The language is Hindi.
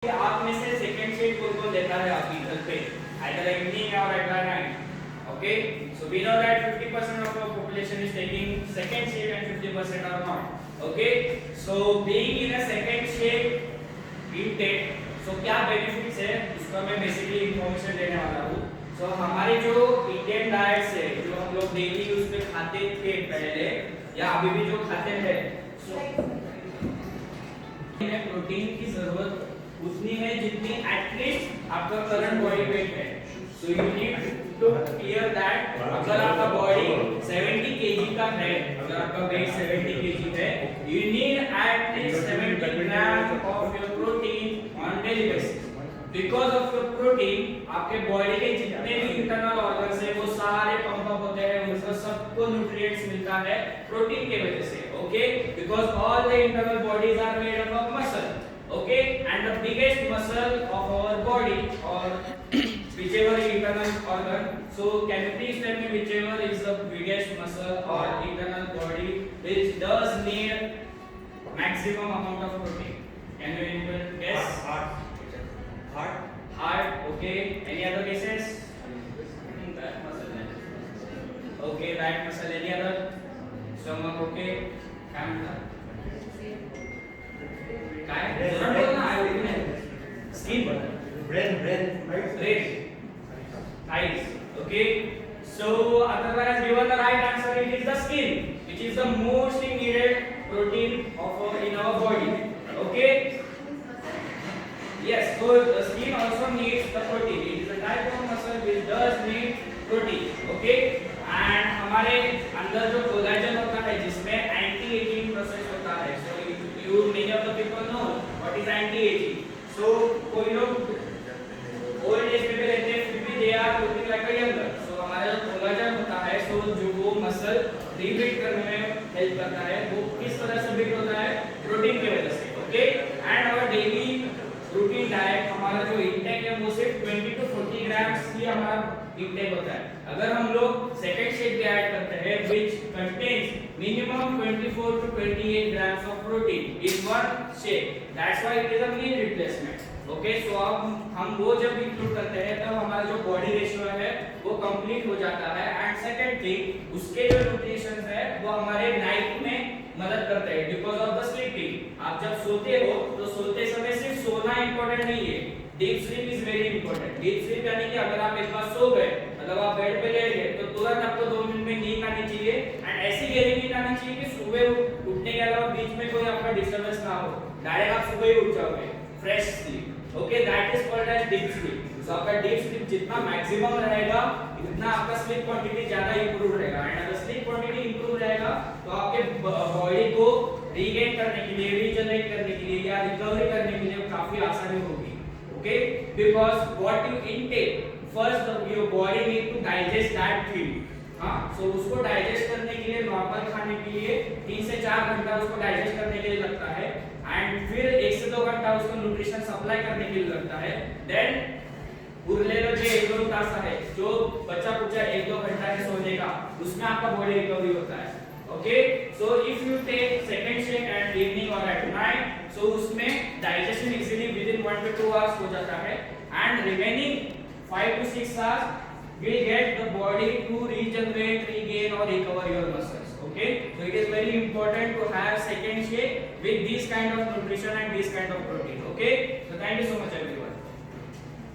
आप में से सेकंड शिफ्ट कौन-कौन देता है आपकी घर पे, either evening or at night. Okay, so we know that 50% of our population is taking second shift and 50% are not. Okay, so being in a second shift intake, so क्या benefits है उसका मैं basically information देने वाला हूँ. So हमारे जो इंडियन डाइट्स है जो हम लोग डेली यूज में खाते थे पहले या अभी भी जो खाते हैं, so इन्हें प्रोटीन की जरूरत उतनी है जितनी एटलीस्ट आपका करंट बॉडी वेट है. So you need to clear that अगर आपका बॉडी 70 केजी का है, अगर आपका वेट 70 केजी है, you need at least 70 gram of your protein on daily basis. Because of your protein आपके बॉडी के जितने भी इंटरनल ऑर्गन्स है वो सारे पंप अप होते हैं, उसका सबको न्यूट्रिएंट्स मिलता है प्रोटीन के वजह से. Okay, because all the internal bodies are made up of muscle. Okay, and the biggest muscle of our body or whichever internal organ, so can you please tell me whichever is the biggest muscle or internal body which does need maximum amount of protein? Can you anyone guess? Heart. Okay, any other guesses? That muscle. Okay, that muscle. Any other? Stomach. Okay, camera. Skin, brain, eyes. Okay, so otherwise given the right answer, it is the skin, which is the most needed protein in our body. Okay, yes, so the skin also needs the protein. It is a type of muscle which does need protein. Okay, and हमारे अंदर जो कोलेजन होता है जिसमें एंटी एजिंग प्रोसेस होता है. So you many of the people know what is anti aging. So कोई लोग ओल्ड एज में भी रहते हैं फिर भी they are looking like a younger. So हमारा जो कोलेजन होता है, सो जो वो मसल रीबिल्ड करने में हेल्प करता है, वो किस तरह से बिल्ड होता है? प्रोटीन की वजह से. Okay, and our daily routine diet, हमारा जो इंटेक है वो सिर्फ 20 to 40 ग्राम्स ही हमारा इंटेक होता है. अगर हम लोग सेकंड शिफ्ट भी ऐड करते हैं which contains minimum 24 to 28 grams of protein in one shake, that's why it is a meal replacement. Okay, so अब हम वो जब इंक्लूड करते हैं तब हमारा जो बॉडी रेशियो है वो कंप्लीट हो जाता है. एंड सेकंड थिंग, उसके जो न्यूट्रिशंस है वो हमारे नाइट में मदद करते हैं बिकॉज ऑफ द स्लीपिंग. आप जब सोते हो तो सोते समय सिर्फ सोना इंपॉर्टेंट नहीं है, deep sleep is very important. Deep sleep यानी कि अगर आप एक बार सो गए, मतलब आप बेड पे लेट गए, तो तुरंत आपको 2 मिनट में नींद आनी चाहिए. एंड ऐसी गहरी नींद आनी चाहिए कि सुबह उठने के अलावा बीच में कोई आपका डिस्टरबेंस ना हो, डायरेक्ट आप सुबह ही उठ जाओगे. Fresh sleep. Okay, that is called as deep sleep. So आपका डीप स्लीप जितना मैक्सिमम रहेगा उतना आपका स्लीप क्वांटिटी ज्यादा इंप्रूव रहेगा. एंड अगर स्लीप क्वांटिटी इंप्रूव रहेगा तो आपके बॉडी को रीगेन करने के लिए, रीजनरेट करने के लिए या रिकवरी करने के लिए काफी आसानी होगी. Okay, because what you intake first, your body need to digest that thing. हाँ, so उसको डाइजेस्ट करने के लिए नॉर्मल खाने के लिए 3 से 4 घंटा उसको डाइजेस्ट करने के लिए लगता है. एंड फिर 1 से 2 घंटा उसको न्यूट्रिशन सप्लाई करने के लिए लगता है. देन उरलेला जो 1-2 तास है, जो बचा कुचा 1-2 घंटा है सोने का, उसमें आपका बॉडी रिकवरी होता है. Okay, so if you take second shift at evening or at night, so उसमें digestion easily within 1 to 2 hours हो जाता है. And remaining 5 to 6 hours will get the body to regenerate, regain or recover your muscles. Okay, so it is very important to have second shift with this kind of nutrition and this kind of protein. Okay, so thank you so much.